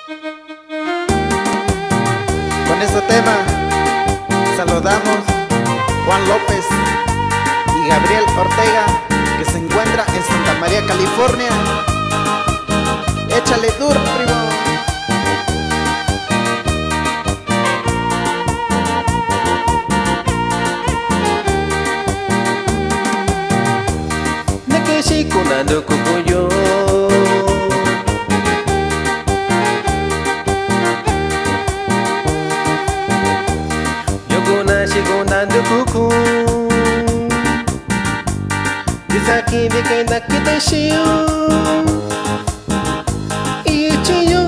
Con este tema saludamos Juan López y Gabriel Ortega, que se encuentra en Santa María, California. Échale duro, primo. Kunando kukuyo Yoguna shigunando kuku Dizaki bikenda kita shiu Ichiyo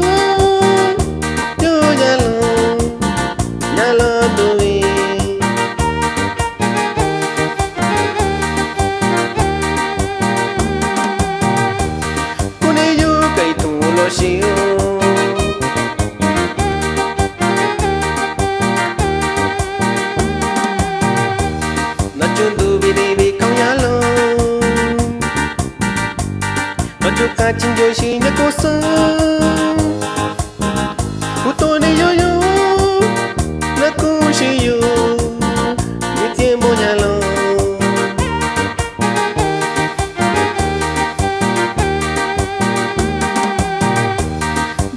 Yo Nyalo dui Nachundu biribi kau yalo Nachuka chinjo shinya kosa Utone yoyo Nakushiyo Mi tiempo yalo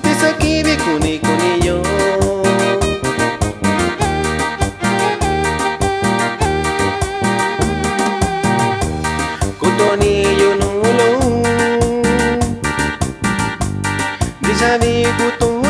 Desakibi kuni kuni yo Kutoni yo nulo Disabi kutu